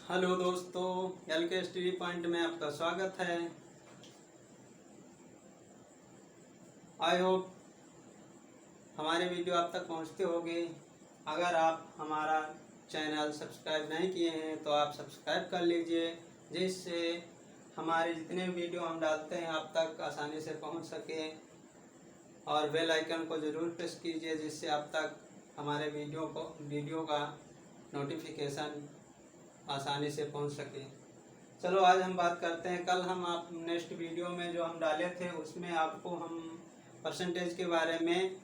Hello दोस्तों, LK study point में आपका स्वागत है। आई होप हमारे वीडियो आप तक पहुंचते होंगे। अगर आप हमारा चैनल सब्सक्राइब नहीं किए हैं तो आप सब्सक्राइब कर लीजिए, जिससे हमारे जितने वीडियो हम डालते हैं आप तक आसानी से पहुंच सके। और बेल आइकन को ज़रूर प्रेस कीजिए, जिससे आप तक हमारे वीडियो का नोटिफिकेशन आसानी से पहुंच सके। चलो आज हम बात करते हैं। कल हम आप नेक्स्ट वीडियो में जो हम डाले थे उसमें आपको हम परसेंटेज के बारे में,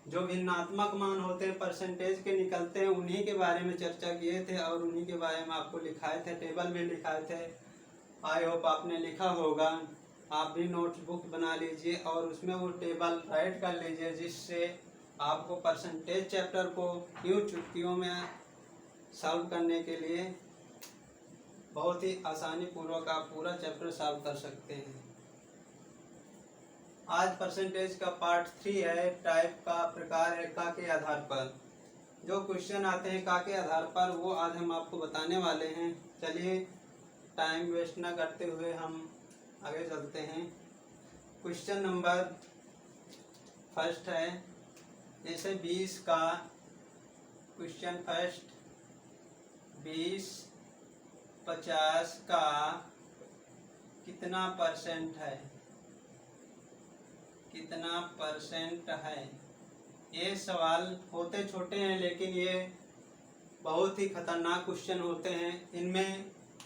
जो भिन्नात्मक मान होते हैं परसेंटेज के निकलते हैं, उन्हीं के बारे में चर्चा किए थे और उन्हीं के बारे में आपको लिखाए थे, टेबल भी लिखाए थे। आई होप आपने लिखा होगा। आप भी नोटबुक बना लीजिए और उसमें वो टेबल राइट कर लीजिए, जिससे आपको परसेंटेज चैप्टर को यूं चुटकियों में सॉल्व करने के लिए बहुत ही आसानी पूर्वक आप पूरा चैप्टर सॉल्व कर सकते हैं। आज परसेंटेज का पार्ट 3 है। टाइप का प्रकार है का के आधार पर। जो क्वेश्चन आते हैं का के आधार पर वो आज हम आपको बताने वाले हैं। चलिए टाइम वेस्ट ना करते हुए हम आगे चलते हैं। क्वेश्चन नंबर फर्स्ट है, जैसे 20 का क्वेश्चन फर्स्ट, 20 50 का कितना परसेंट है, कितना परसेंट है। ये सवाल होते छोटे हैं लेकिन ये बहुत ही खतरनाक क्वेश्चन होते हैं। इनमें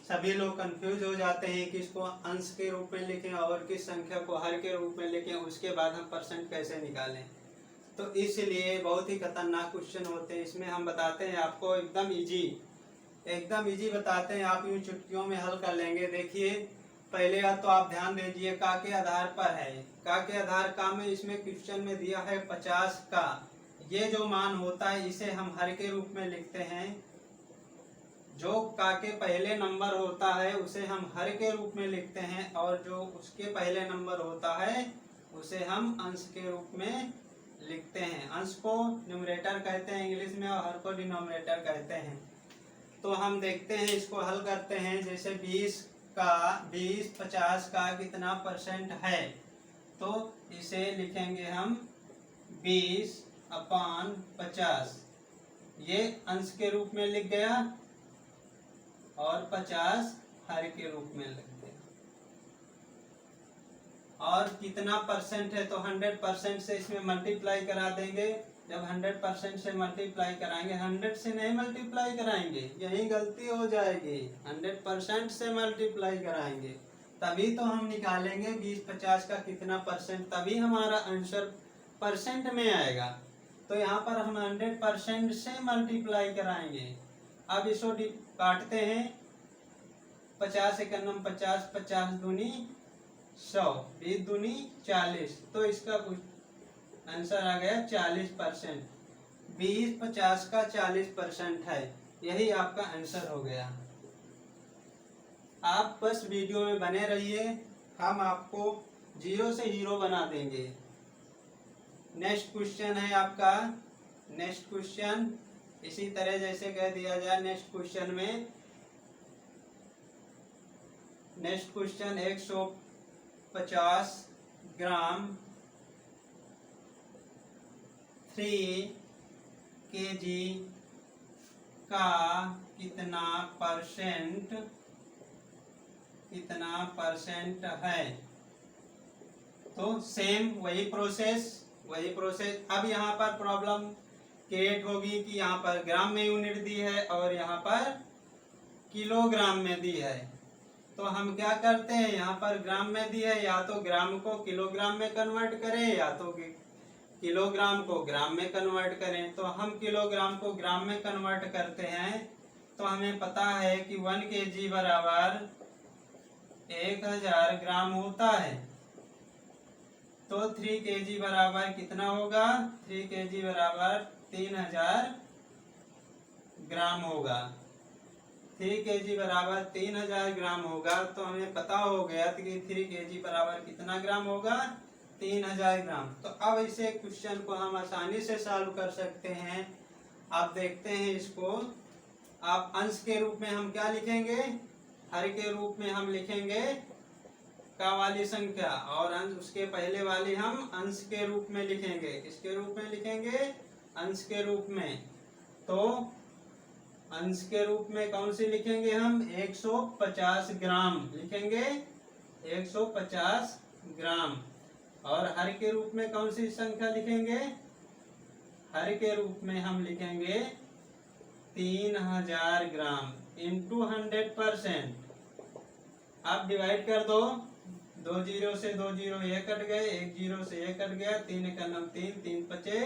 सभी लोग कंफ्यूज हो जाते हैं कि इसको अंश के रूप में लिखें और किस संख्या को हर के रूप में लिखें, उसके बाद हम परसेंट कैसे निकालें। तो इसलिए बहुत ही खतरनाक क्वेश्चन होते हैं। इसमें हम बताते हैं आपको एकदम इजी बताते हैं। आप यूं चुटकियों में हल कर लेंगे। देखिए पहले बात तो आप ध्यान दीजिए, का के आधार पर है। का के आधार का में इसमें क्वेश्चन में दिया है 50 का। ये जो मान होता है इसे हम हर के रूप में लिखते हैं। जो का के पहले नंबर होता है उसे हम हर के रूप में लिखते हैं, और जो उसके पहले नंबर होता है उसे हम अंश के रूप में लिखते हैं। अंश को न्यूमरेटर कहते हैं इंग्लिश में और हर को डिनोमिनेटर कहते हैं। तो हम देखते हैं, इसको हल करते हैं। जैसे 20 50 का कितना परसेंट है, तो इसे लिखेंगे हम 20/50। ये अंश के रूप में लिख गया और 50 हर के रूप में लिख गया। और कितना परसेंट है, तो 100% से इसमें मल्टीप्लाई करा देंगे। जब 100% से मल्टीप्लाई कराएंगे, 100 से नहीं मल्टीप्लाई कराएंगे, यही गलती हो जाएगी। 100% से मल्टीप्लाई कराएंगे तभी तो हम निकालेंगे 20-50 का कितना परसेंट, तभी हमारा आंसर परसेंट में आएगा। तो यहाँ पर हम 100% से मल्टीप्लाई कराएंगे। अब इसको काटते हैं। 50 एकम 50, 50 दूनी 100, 20 दूनी 40। तो इसका आंसर आ गया 40%। 20-50 का 40% है। यही आपका आंसर हो गया। आप बस वीडियो में बने रहिए, हम आपको 0 से हीरो बना देंगे। नेक्स्ट क्वेश्चन है आपका। नेक्स्ट क्वेश्चन इसी तरह जैसे कह दिया जाए। नेक्स्ट क्वेश्चन में नेक्स्ट क्वेश्चन 150 ग्राम 3 kg का कितना परसेंट है। तो सेम वही प्रोसेस। अब यहाँ पर प्रॉब्लम क्रिएट होगी कि यहाँ पर ग्राम में यूनिट दी है और यहाँ पर किलोग्राम में दी है। तो हम क्या करते हैं, यहाँ पर ग्राम में दी है, या तो ग्राम को किलोग्राम में कन्वर्ट करें या तो किलोग्राम को ग्राम में कन्वर्ट करें। तो हम किलोग्राम को ग्राम में कन्वर्ट करते हैं। तो हमें पता है कि 1 kg बराबर 1000 ग्राम होता है। तो 3 kg बराबर कितना होगा, 3 kg बराबर 3000 ग्राम होगा। 3 kg बराबर 3000 ग्राम होगा। तो हमें पता हो गया कि 3 kg बराबर कितना ग्राम होगा, 3000 ग्राम। तो अब इसे क्वेश्चन को हम आसानी से सॉल्व कर सकते हैं। आप देखते हैं इसको। आप अंश के रूप में हम क्या लिखेंगे, हर के रूप में हम लिखेंगे का वाली संख्या, और अंश उसके पहले वाली हम अंश के रूप में लिखेंगे। किसके रूप में लिखेंगे, अंश के रूप में। तो अंश के रूप में कौन सी लिखेंगे हम, 150 ग्राम लिखेंगे, 150 ग्राम। और हर के रूप में कौन सी संख्या लिखेंगे, हर के रूप में हम लिखेंगे 3000 ग्राम इंटू 100%। आप डिवाइड कर दो, 2 जीरो से 2 जीरो ये कट गए, 1 जीरो से ये कट गया, 3 एकम 3, 3 पचे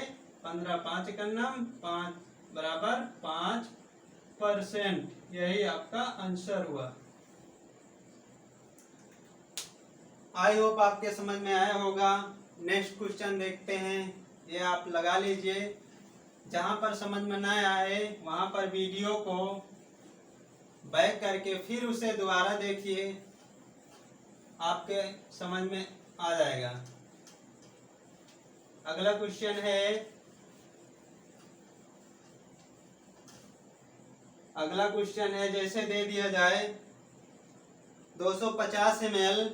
15, 5 एकम 5 बराबर 5%। यही आपका आंसर हुआ। आई होप आपके समझ में आया होगा। नेक्स्ट क्वेश्चन देखते हैं, ये आप लगा लीजिए। जहां पर समझ में ना आए वहां पर वीडियो को बैक करके फिर उसे दोबारा देखिए, आपके समझ में आ जाएगा। अगला क्वेश्चन है, अगला क्वेश्चन है जैसे दे दिया जाए 250 ml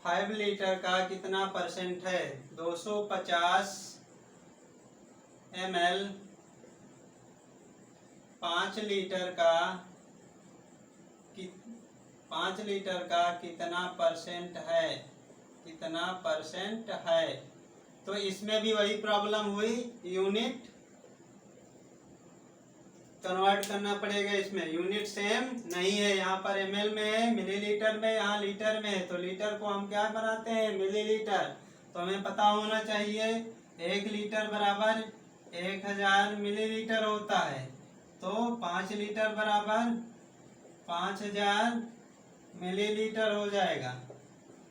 5 लीटर का कितना परसेंट है। 250 ml 5 लीटर का 5 लीटर का कितना परसेंट है, कितना परसेंट है। तो इसमें भी वही प्रॉब्लम हुई, यूनिट कन्वर्ट करना पड़ेगा। इसमें यूनिट सेम नहीं है, यहाँ पर ml में है, मिलीलीटर में, यहाँ लीटर में है। तो लीटर को हम क्या बनाते हैं, मिलीलीटर। तो हमें पता होना चाहिए 1 लीटर बराबर 1000 मिलीलीटर होता है। तो 5 लीटर बराबर 5000 मिलीलीटर हो जाएगा।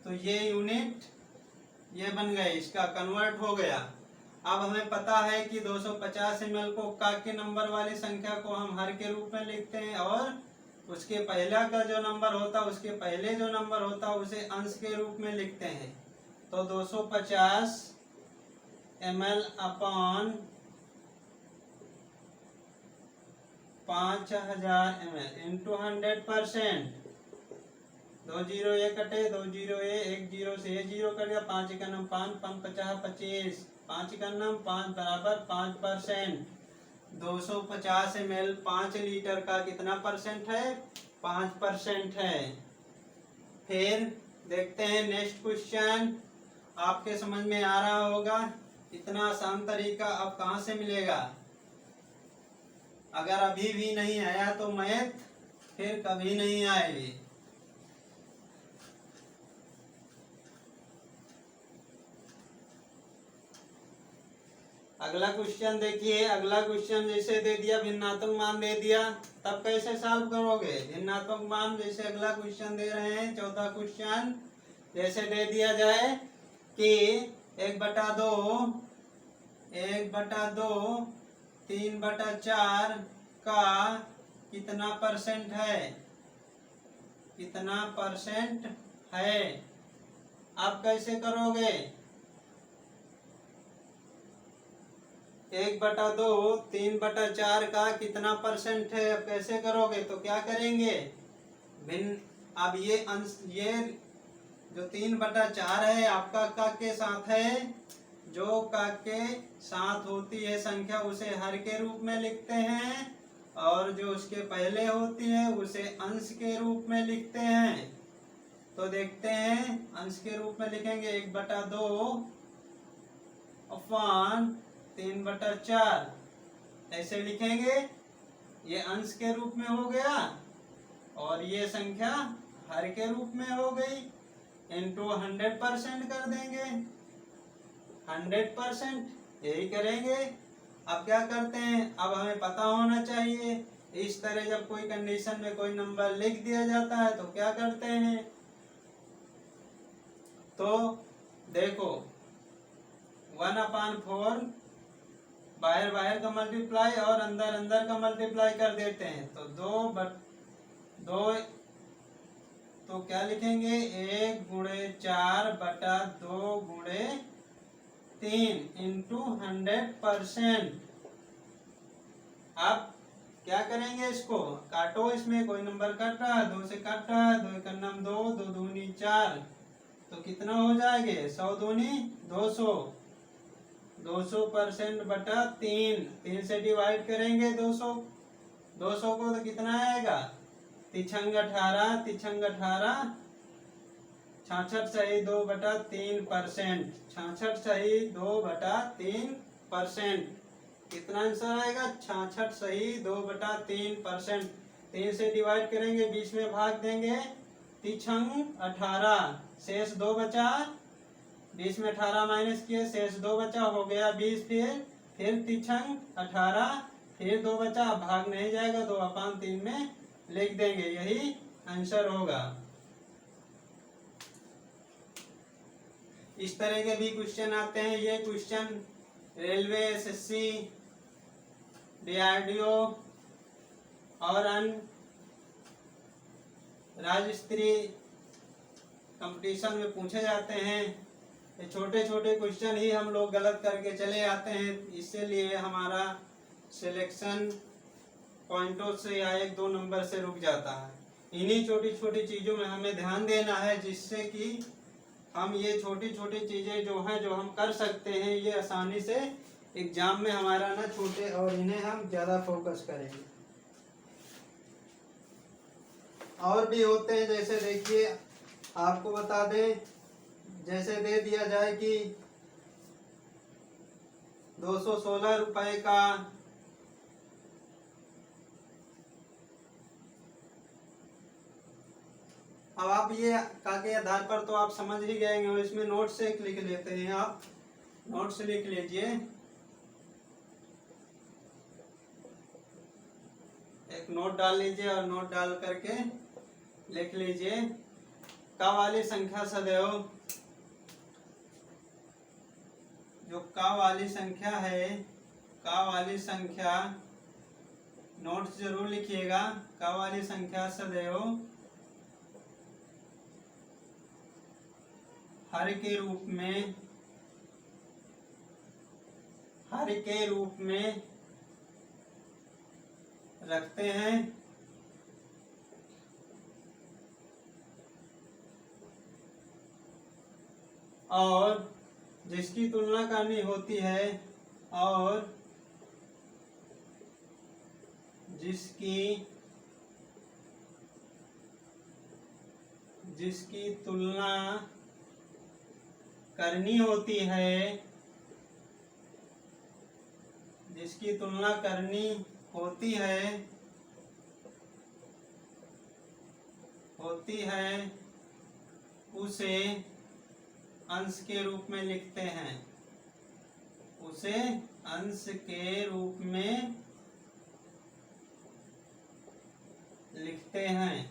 तो ये यूनिट ये बन गए, इसका कन्वर्ट हो गया। अब हमें पता है कि 250 ml को का के नंबर वाली संख्या को हम हर के रूप में लिखते हैं, और उसके पहला का जो नंबर होता है, उसके पहले जो नंबर होता है उसे अंश के रूप में लिखते हैं। तो 250 ml upon 5000 ml into 100%। 2 zero ये कटे, 2 जीरो ये, 1 जीरो से ये जीरो कट गया, 5 का नाम 5, 5 50 25, 5 का नाम 5 बराबर 5%। 250 ml 5 लीटर का कितना परसेंट है, 5% है। फिर देखते हैं नेक्स्ट क्वेश्चन, आपके समझ में आ रहा होगा। इतना आसान तरीका अब कहाँ से मिलेगा। अगर अभी भी नहीं आया तो मैथ फिर कभी नहीं आएगी। अगला क्वेश्चन देखिए, अगला क्वेश्चन जैसे दे दिया भिन्नात्मक मान दे दिया, तब कैसे सॉल्व करोगे। भिन्नात्मक मान जैसे अगला क्वेश्चन दे रहे हैं, चौथा क्वेश्चन जैसे दे दिया जाए कि 1/2 3/4 का कितना परसेंट है, कितना परसेंट है। आप कैसे करोगे, 1/2 3/4 का कितना परसेंट है, अब कैसे करोगे। तो क्या करेंगे, भिन्न, अब ये अंश, ये जो 3/4 है आपका का के साथ है, जो का के साथ होती है संख्या उसे हर के रूप में लिखते हैं, और जो उसके पहले होती है उसे अंश के रूप में लिखते हैं। तो देखते हैं, अंश के रूप में लिखेंगे 1/2 अपॉन 3/4 ऐसे लिखेंगे। ये अंश के रूप में हो गया और ये संख्या हर के रूप में हो गई, इंटू 100% कर देंगे। 100% यही करेंगे। अब क्या करते हैं, अब हमें पता होना चाहिए, इस तरह जब कोई कंडीशन में कोई नंबर लिख दिया जाता है तो क्या करते हैं। तो देखो 1/4 बाहर बाहर का मल्टीप्लाई और अंदर अंदर का मल्टीप्लाई कर देते हैं। तो 2 तो क्या लिखेंगे, 1/4/2/3 इंटू 100%। आप क्या करेंगे, इसको काटो, इसमें कोई नंबर कट रहा है, 2 से कट रहा है, 2 का नाम 2, 2 दूनी 4, तो कितना हो जाएंगे 100 दूनी 200, 200% बटा 3, 3 से डिवाइड करेंगे 200, 200 को तो कितना आएगा, तिछंग 18, तिछंग 18, 66 सही 2/3%, 66 सही 2/3%, कितना आंसर आएगा 66 सही 2/3%। 3 से डिवाइड करेंगे, 20 में भाग देंगे, तिछंग 18, शेष 2 बचा, 20 में 18 माइनस किए, शेष 2 बचा, हो गया 20, फिर तिछंग 18, फिर 2 बचा, भाग नहीं जाएगा, 2/3 में लिख देंगे, यही आंसर होगा। इस तरह के भी क्वेश्चन आते हैं। ये क्वेश्चन रेलवे, एसएससी, डीआरडीओ और अन्य राज्य स्तरीय कंपटीशन में पूछे जाते हैं। ये छोटे छोटे क्वेश्चन ही हम लोग गलत करके चले आते हैं, इसीलिए हमारा सिलेक्शन पॉइंटों से या 1-2 नंबर से रुक जाता है। इन्हीं छोटी छोटी चीज़ों में हमें ध्यान देना है, जिससे कि हम ये छोटी छोटी चीज़ें जो हैं, जो हम कर सकते हैं, ये आसानी से एग्जाम में हमारा ना छूटे, और इन्हें हम ज़्यादा फोकस करेंगे। और भी होते हैं, जैसे देखिए आपको बता दें, जैसे दे दिया जाए कि 216 रुपए का अब आप ये का के आधार पर तो आप समझ ही गए होंगे, इसमें नोट से लिख लेते हैं। आप नोट से लिख लीजिए, एक नोट डाल लीजिए और नोट डाल करके लिख लीजिए, का वाली संख्या सदैव, जो का वाली संख्या है, का वाली संख्या नोट जरूर लिखिएगा, का वाली संख्या सदैव हर के रूप में, हर के रूप में रखते हैं, और जिसकी तुलना करनी होती है, और जिसकी तुलना करनी होती है, जिसकी तुलना करनी होती है उसे अंश के रूप में लिखते हैं, उसे अंश के रूप में लिखते हैं।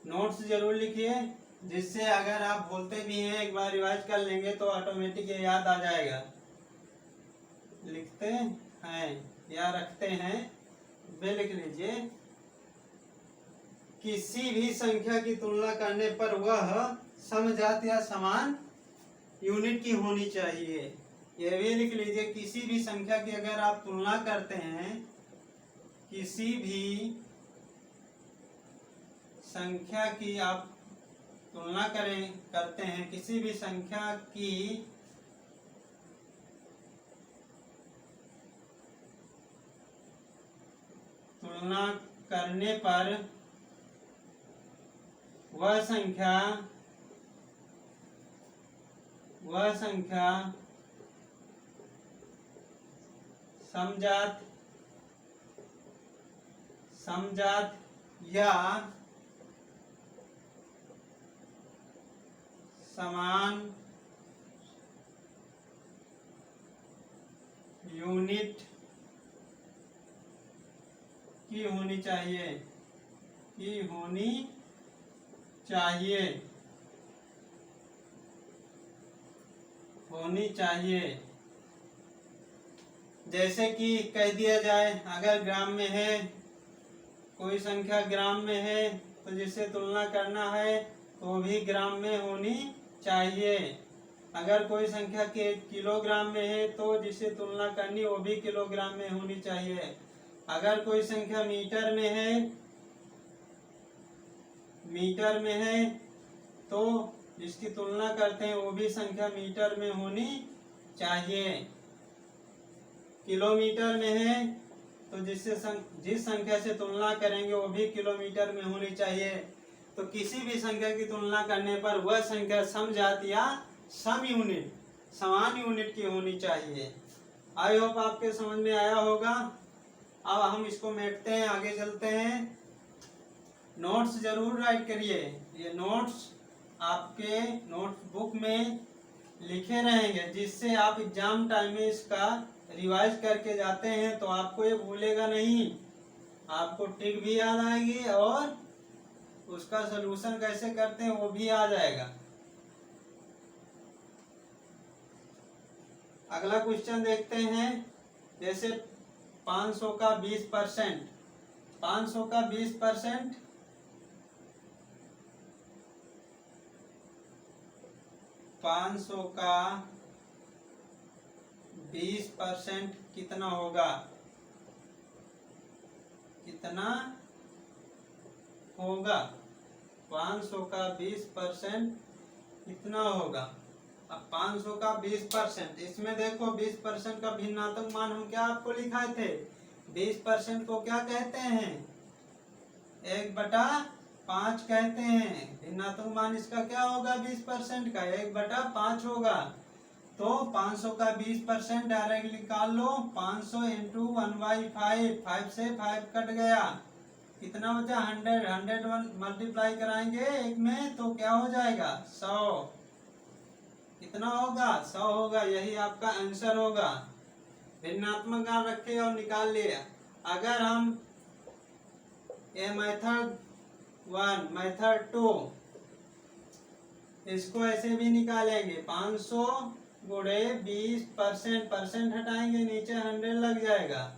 नोट्स जरूर लिखिए, जिससे अगर आप बोलते भी हैं, एक बार रिवाइज कर लेंगे तो ऑटोमेटिक ये याद आ जाएगा। लिखते हैं या रखते हैं, वे लिख लीजिए। किसी भी संख्या की तुलना करने पर वह समजात या समान यूनिट की होनी चाहिए। यह भी लिख लीजिए, किसी भी संख्या की अगर आप तुलना करते हैं, किसी भी संख्या की आप तुलना करते हैं, किसी भी संख्या की तुलना करने पर वह संख्या समजात या समान यूनिट की होनी चाहिए। जैसे कि कह दिया जाए, अगर ग्राम में है, कोई संख्या ग्राम में है, तो जिससे तुलना करना है तो भी ग्राम में होनी चाहिए। अगर कोई संख्या के किलोग्राम में है तो जिससे तुलना करनी वो भी किलोग्राम में होनी चाहिए। अगर कोई संख्या मीटर में है तो जिसकी तुलना करते हैं वो भी संख्या मीटर में होनी चाहिए। किलोमीटर में है तो जिस संख्या से तुलना करेंगे वो भी किलोमीटर में होनी चाहिए। तो किसी भी संख्या की तुलना करने पर वह संख्या समजात या समान यूनिट की होनी चाहिए। आई होप आपके समझ में आया होगा। अब हम इसको मेटते हैं, आगे चलते हैं। नोट्स जरूर राइट करिए। ये नोट्स आपके नोटबुक में लिखे रहेंगे, जिससे आप एग्जाम टाइम में इसका रिवाइज करके जाते हैं तो आपको ये भूलेगा नहीं। आपको ट्रिक भी याद आएगी और उसका सलूशन कैसे करते हैं वो भी आ जाएगा। अगला क्वेश्चन देखते हैं। जैसे 500 का 20%, 500 का 20%, 500 का 20% कितना होगा? कितना होगा? 500 का 20% कितना होगा? अब 500 का 20%, इसमें देखो 20% का भिन्नात्मक मान हम क्या आपको लिखाए थे? 20% को क्या कहते हैं? 1/5 कहते हैं। भिन्नात्मक मान इसका क्या होगा? 20% का 1/5 होगा। तो 500 का 20% डायरेक्ट निकाल लो। 500 इंटू 1/5, 5 से 5 कट गया, कितना बचा? 100। 100 मल्टीप्लाई कराएंगे एक में तो क्या हो जाएगा? 100। कितना होगा? 100 होगा। यही आपका आंसर होगा। भिन्नात्मक मान रखे और निकाल लिया। अगर हम ये मेथड 1 मेथड 2 इसको ऐसे भी निकालेंगे, 500 गुणे 20%, परसेंट हटाएंगे नीचे 100 लग जाएगा।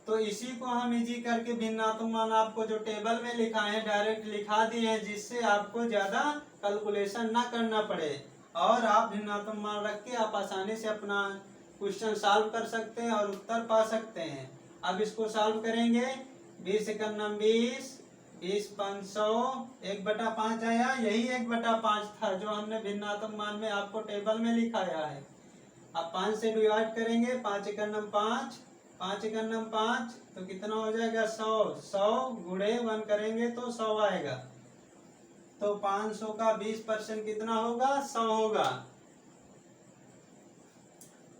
तो इसी को हम इजी करके भिन्नात्मक मान आपको जो टेबल में लिखा है डायरेक्ट लिखा दिए हैं, जिससे आपको ज्यादा कैलकुलेशन ना करना पड़े और आप भिन्नात्मक मान रख के आप आसानी से अपना क्वेश्चन सॉल्व कर सकते हैं और उत्तर पा सकते हैं। अब इसको सॉल्व करेंगे। 20 एकम 20, 20 500, 1/5 आया। यही 1/5 था जो हमने भिन्नात्मक मान में आपको टेबल में लिखाया है। अब 5 से डिवाइड करेंगे। 5 एकम 5, 5 एकम 5 तो कितना हो जाएगा? 100। 100 गुणे 1 करेंगे तो 100 आएगा। तो 500 का 20% कितना होगा? 100 होगा।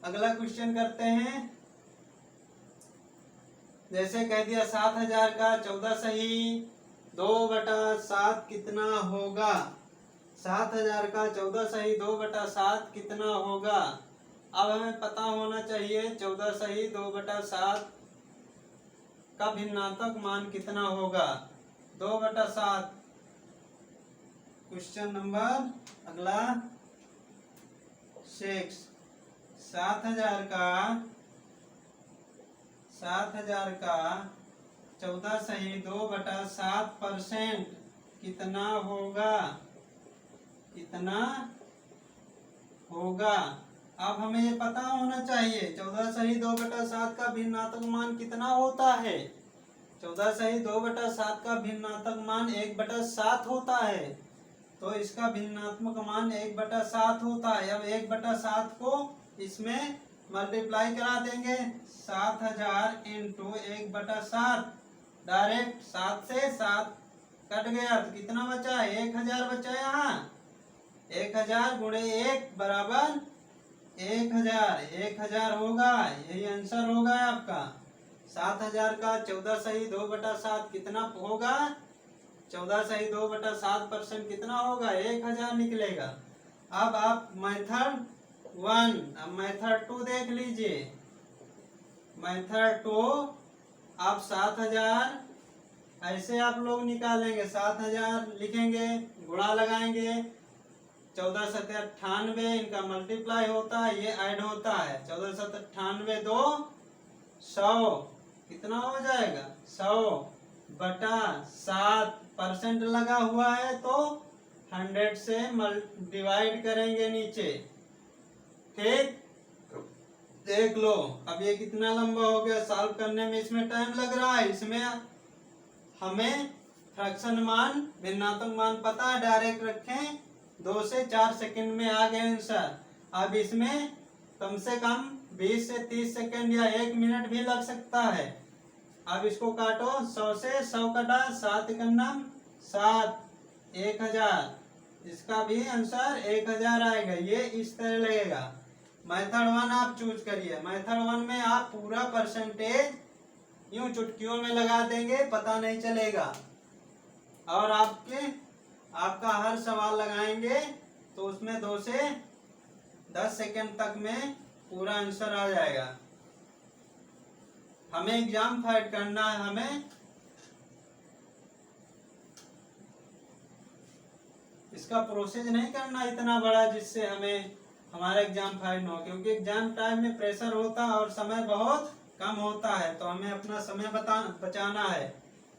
अगला क्वेश्चन करते हैं। जैसे कह दिया 7000 का 14 सही 2/7 कितना होगा? 7000 का 14 सही 2/7 कितना होगा? अब हमें पता होना चाहिए 14 सही 2/7 का भिन्नात्मक मान कितना होगा? 2/7। क्वेश्चन नंबर अगला 6। 7000 का 14 सही 2/7% कितना होगा? कितना होगा? अब हमें ये पता होना चाहिए 14 सही 2/7 का भिन्नात्मक मान कितना होता है। 14 सही 2/7 का भिन्नात्मक मान 1/7 होता है। तो इसका भिन्नात्मक मान 1/7 होता है। अब 1/7 को इसमें मल्टीप्लाई करा देंगे। 7000 इंटू 1/7, डायरेक्ट 7 से 7 कट गया तो कितना बचा? 1000 बचा। यहाँ 1000 गुणे 1 बराबर 1000। 1000 होगा। यही आंसर होगा आपका। 7000 का 14 सही 2/7 कितना होगा? 14 सही 2/7% कितना होगा? 1000 निकलेगा। अब आप मेथड 1, अब मेथड 2 देख लीजिए। मेथड 2 आप 7000 ऐसे आप लोग निकालेंगे। 7000 लिखेंगे, गुणा लगाएंगे, 14 7 98, इनका मल्टीप्लाई होता है, ये ऐड होता है। 14 7 98 2 100 कितना हो जाएगा? 100/7 परसेंट लगा हुआ है तो 100 से डिवाइड करेंगे नीचे, ठीक। देख लो अब ये कितना लंबा हो गया, सॉल्व करने में इसमें टाइम लग रहा है। इसमें हमें फ्रैक्शन मान, भिन्नात्मक मान पता है, डायरेक्ट रखें, 2 से 4 सेकंड में आ गए आंसर। अब इसमें कम से कम 20 से 30 सेकंड या 1 मिनट भी लग सकता है। अब इसको काटो, 100 से 100 कटा, 7 एकम 7, 1000, इसका भी आंसर 1000 आएगा। ये इस तरह लगेगा। मेथड 1 आप चूज करिए। मेथड 1 में आप पूरा परसेंटेज यूं चुटकियों में लगा देंगे, पता नहीं चलेगा। और आपका हर सवाल लगाएंगे तो उसमें 2 से 10 सेकंड तक में पूरा आंसर आ जाएगा। हमें एग्जाम फाइट करना है, हमें इसका प्रोसेस नहीं करना इतना बड़ा जिससे हमें हमारा एग्जाम फाइट ना हो, क्योंकि एग्जाम टाइम में प्रेशर होता है और समय बहुत कम होता है। तो हमें अपना समय बचाना है,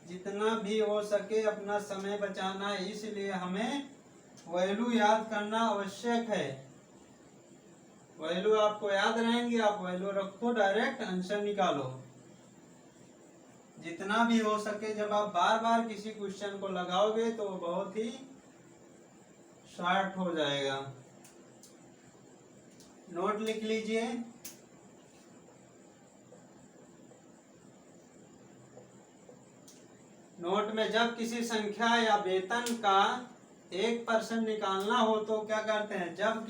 जितना भी हो सके अपना समय बचाना है। इसलिए हमें वैल्यू याद करना आवश्यक है। वैल्यू आपको याद रहेंगी, आप वैल्यू रखो, डायरेक्ट आंसर निकालो जितना भी हो सके। जब आप बार बार किसी क्वेश्चन को लगाओगे तो बहुत ही शॉर्ट हो जाएगा। नोट लिख लीजिए। नोट में जब किसी संख्या या वेतन का 1% निकालना हो तो क्या करते हैं? जब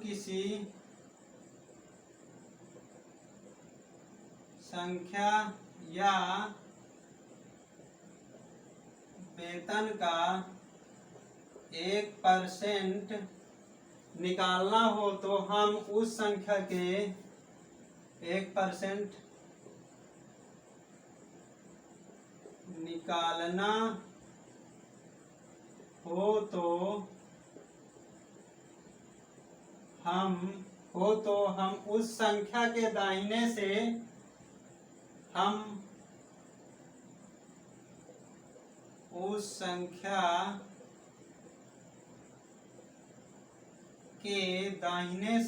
किसी संख्या या वेतन का 1% निकालना हो तो हम उस संख्या के 1% निकालना हो तो हम उस संख्या के दाहिने से हम उस संख्या के दाहिने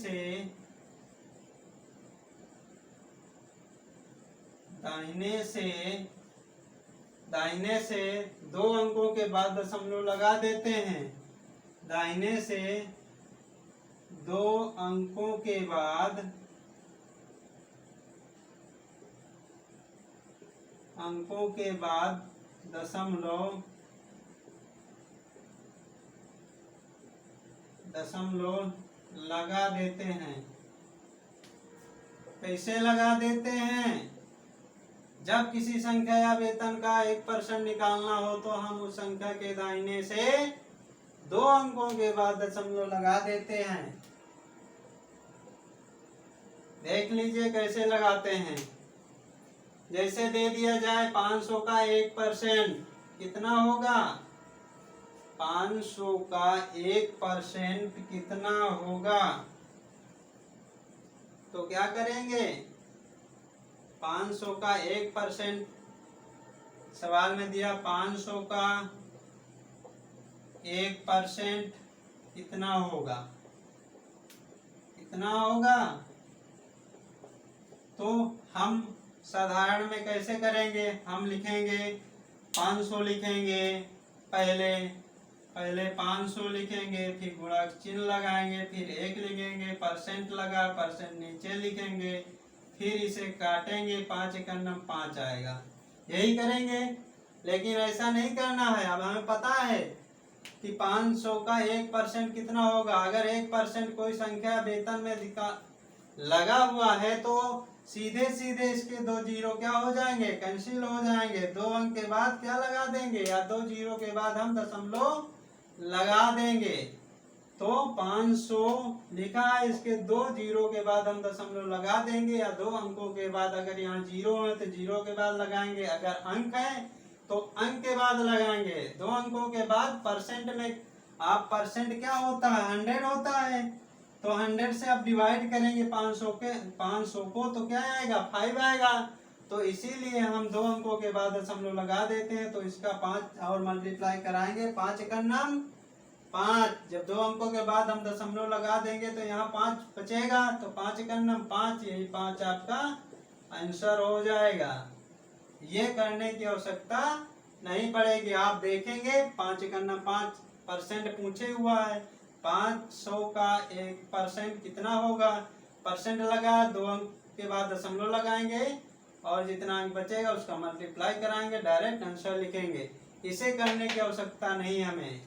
से 2 अंकों के बाद दशमलव लगा देते हैं। दाहिने से 2 अंकों के बाद दशमलव लगा देते हैं। कैसे लगा देते हैं? जब किसी संख्या या वेतन का 1% निकालना हो तो हम उस संख्या के दाहिने से 2 अंकों के बाद दशमलव लगा देते हैं। देख लीजिए कैसे लगाते हैं। जैसे दे दिया जाए 500 का 1% कितना होगा? 500 का 1% कितना होगा? तो क्या करेंगे? 500 का 1% सवाल में दिया, 500 का 1% कितना होगा? कितना होगा? तो हम साधारण में कैसे करेंगे? हम लिखेंगे 500 लिखेंगे, पहले 500 लिखेंगे, फिर गुणा चिन्ह लगाएंगे, फिर 1 लिखेंगे, परसेंट लगा, परसेंट नीचे लिखेंगे, फिर इसे काटेंगे, 5 एकम 5 आएगा। यही करेंगे, लेकिन ऐसा नहीं करना है। अब हमें पता है कि 500 का 1% कितना होगा। अगर 1% कोई संख्या वेतन में लगा हुआ है तो सीधे इसके 2 जीरो क्या हो जाएंगे? कैंसिल हो जाएंगे। 2 अंक के बाद क्या लगा देंगे? या 2 जीरो के बाद हम दशमलव लगा देंगे। तो 500 लिखा है, इसके 2 जीरो के बाद हम दशमलव लगा देंगे, या 2 अंकों के बाद, अगर यहाँ जीरो है तो जीरो के बाद लगाएंगे, अगर अंक है तो अंक के बाद लगाएंगे। 2 अंकों के बाद परसेंट में आप परसेंट क्या होता है? 100 होता है। तो 100 से आप डिवाइड करेंगे 500 को, तो क्या आएगा? 5 आएगा। तो इसीलिए हम 2 अंकों के बाद दशमलव लगा देते हैं। तो इसका 5 और मल्टीप्लाई कराएंगे, 5 एकम 5। जब 2 अंकों के बाद हम दशमलव लगा देंगे तो यहाँ 5 बचेगा, तो 5 एकम 5, यही 5 आपका आंसर हो जाएगा। ये करने की आवश्यकता नहीं पड़ेगी। आप देखेंगे 5 एकम 5% पूछे हुआ है, 500 का 1% कितना होगा, परसेंट लगा, 2 अंक के बाद दशमलव लगाएंगे और जितना अंक बचेगा उसका मल्टीप्लाई कराएंगे, डायरेक्ट आंसर लिखेंगे। इसे करने की आवश्यकता नहीं हमें,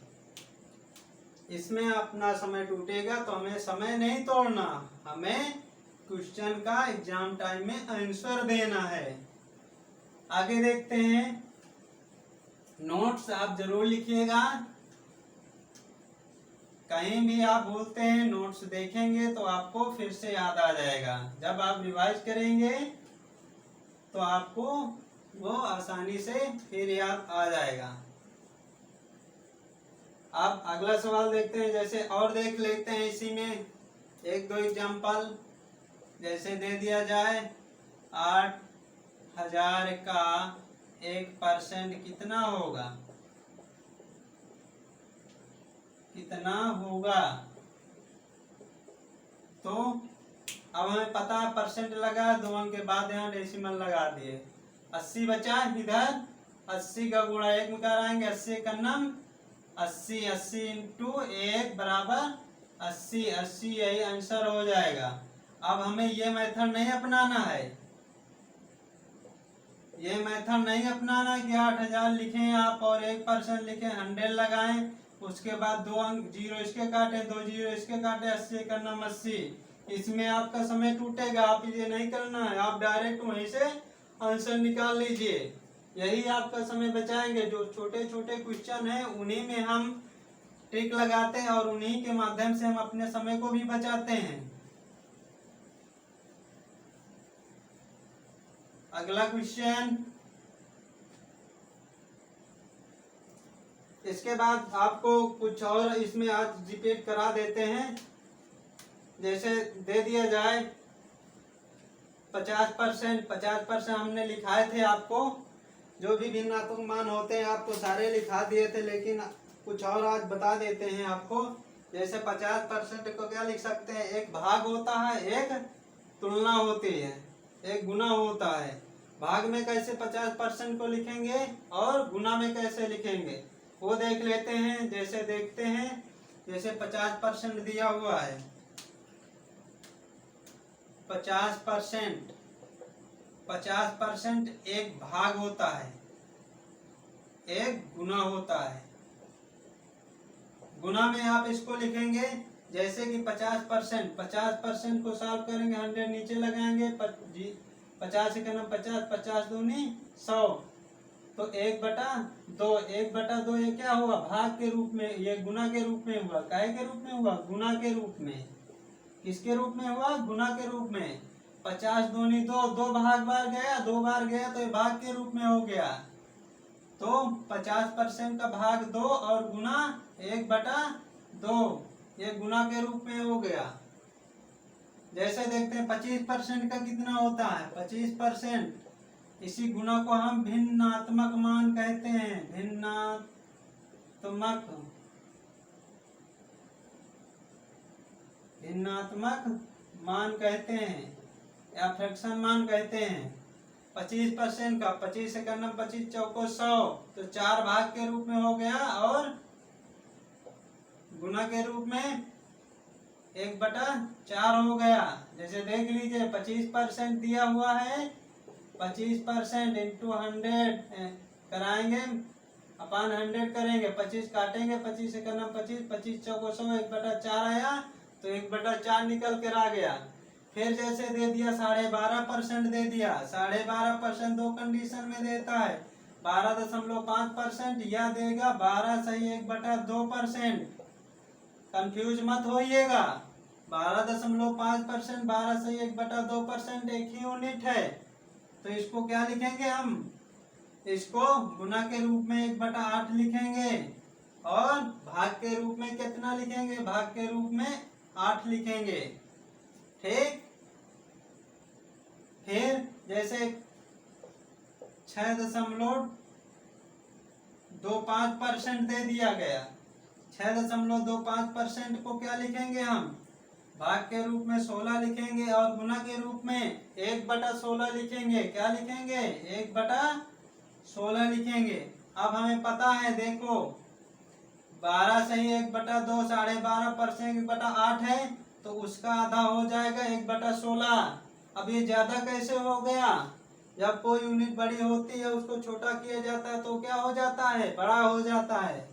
इसमें अपना समय टूटेगा। तो हमें समय नहीं तोड़ना, हमें क्वेश्चन का एग्जाम टाइम में आंसर देना है। आगे देखते हैं, नोट्स आप जरूर लिखिएगा। कहीं भी आप भूलते हैं, नोट्स देखेंगे तो आपको फिर से याद आ जाएगा। जब आप रिवाइज करेंगे तो आपको वो आसानी से फिर याद आ जाएगा। आप अगला सवाल देखते हैं, जैसे और देख लेते हैं इसी में 1-2 एग्जाम्पल। जैसे दे दिया जाए 8,000 का 1% कितना होगा, कितना होगा। तो अब हमें पता है परसेंट लगा, 2 अंक के बाद यहाँ डेसिमल लगा दिए, 80 बचा। इधर 80 का गुणा 1 में कराएंगे, 80 का नम 80, 80 इंटू 1 बराबर 80, 80 यही आंसर हो जाएगा। अब हमें ये मेथड नहीं अपनाना है, ये मेथड नहीं अपनाना कि 8,000 लिखें आप और 1% लिखें, 100 लगाएं, उसके बाद 2 अंक 0 इसके काटे, 2 0 इसके काटे, 80 का नम 80। इसमें आपका समय टूटेगा। आप ये नहीं करना है, आप डायरेक्ट वहीं से आंसर निकाल लीजिए, यही आपका समय बचाएंगे। जो छोटे छोटे क्वेश्चन हैं उन्हीं में हम ट्रिक लगाते हैं और उन्हीं के माध्यम से हम अपने समय को भी बचाते हैं। अगला क्वेश्चन, इसके बाद आपको कुछ और इसमें आज रिपीट करा देते हैं। जैसे दे दिया जाए 50% हमने लिखाए थे आपको, जो भी भिन्नात्मक मान होते हैं आपको सारे लिखा दिए थे, लेकिन कुछ और आज बता देते हैं आपको। जैसे 50% को क्या लिख सकते हैं, एक भाग होता है, एक तुलना होती है, एक गुना होता है। भाग में कैसे 50% को लिखेंगे और गुना में कैसे लिखेंगे वो देख लेते हैं। जैसे देखते हैं, जैसे 50% दिया हुआ है, 50% एक भाग होता है, एक गुना होता है। गुना में आप इसको लिखेंगे जैसे कि 50% को सॉल्व करेंगे, 100 नीचे लगाएंगे, 50 का नाम 50, 50 दूनी 100, तो 1/2, 1/2 ये क्या हुआ, भाग के रूप में, ये गुना के रूप में हुआ। काहे के रूप में हुआ, गुना के रूप में। किसके रूप में हुआ, गुना के रूप में। 50 दूनी 2, 2 बार गया, 2 बार गया तो ये भाग के रूप में हो गया। तो 50% का भाग 2 और गुना 1/2, ये गुना के रूप में हो गया। जैसे देखते हैं 25% का कितना होता है, 25%, इसी गुना को हम भिन्नात्मक मान कहते हैं, भिन्नात्मक मान कहते हैं या फ्रैक्शन मान कहते हैं। 25% का 25 से करना 25 चौको 100, तो 4 भाग के रूप में हो गया और गुना के रूप में 1/4 हो गया। जैसे देख लीजिए 25% दिया हुआ है, 25% इंटू 100 कराएंगे, अपन 100 करेंगे, 25 काटेंगे, 25 से करना 25, 25 चौको 100, 1/4 आया तो 1/4 निकल कर आ गया। फिर जैसे दे दिया 12.5% दे दिया, 12.5% 2 कंडीशन में देता है, 12.5% या देगा 12 सही 1/2%। कंफ्यूज मत होइएगा, 12.5%, 12 सही 1/2% एक ही यूनिट है। तो इसको क्या लिखेंगे हम, इसको गुना के रूप में 1/8 लिखेंगे और भाग के रूप में कितना लिखेंगे, भाग के रूप में 8 लिखेंगे। ठीक, फिर जैसे 6.25% दे दिया गया। 6.25% को क्या लिखेंगे हम? भाग के रूप में 16 लिखेंगे और गुना के रूप में 1/16 लिखेंगे। क्या लिखेंगे? 1/16 लिखेंगे। अब हमें पता है, देखो 12 सही 1/2 12.5% 1/8 है, तो उसका आधा हो जाएगा 1/16। अब ये ज्यादा कैसे हो गया? जब कोई यूनिट बड़ी होती है उसको छोटा किया जाता है तो क्या हो जाता है? बड़ा हो जाता है।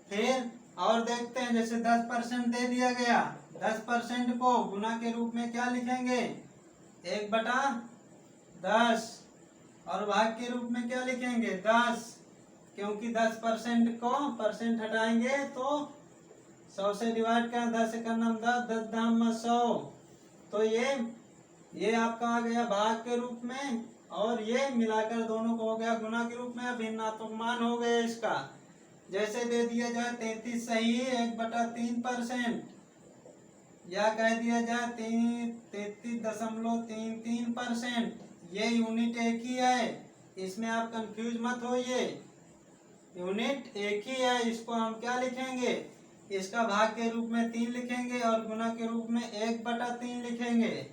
फिर और देखते हैं, जैसे 10% दे दिया गया, 10% को गुना के रूप में क्या लिखेंगे? 1/10 और भाग के रूप में क्या लिखेंगे? 10, क्योंकि 10% को परसेंट हटाएंगे तो 100 से डिवाइड कर, 10 का नाम 10, 10 दाम 100, तो ये आपका आ गया भाग के रूप में, और ये मिलाकर दोनों को हो गया गुना के रूप में। भिन्नात्मक मान हो गए इसका। जैसे दे दिया जाए 33 सही 1/3%, या कह दिया जाए 33.33%, ये यूनिट एक ही है, इसमें आप कंफ्यूज मत होइए, यूनिट एक ही है। इसको हम क्या लिखेंगे? इसका भाग के रूप में 3 लिखेंगे और गुना के रूप में 1/3 लिखेंगे।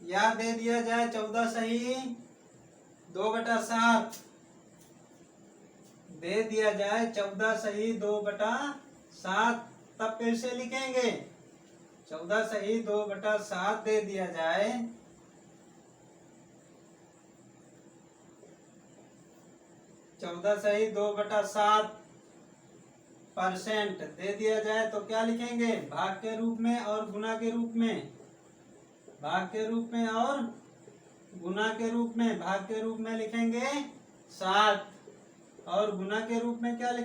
या दे दिया जाए 14 सही 2/7, दे दिया जाए 14 सही 2/7, तब फिर से लिखेंगे 14 सही 2/7 दे दिया जाए, 14 सही 2/7% दे दिया जाए तो क्या लिखेंगे? भाग के रूप में और गुना के रूप में। भाग के रूप में और गुना के रूप में। भाग के रूप में लिखेंगे 7 और गुना के रूप में क्या लिखेंगे?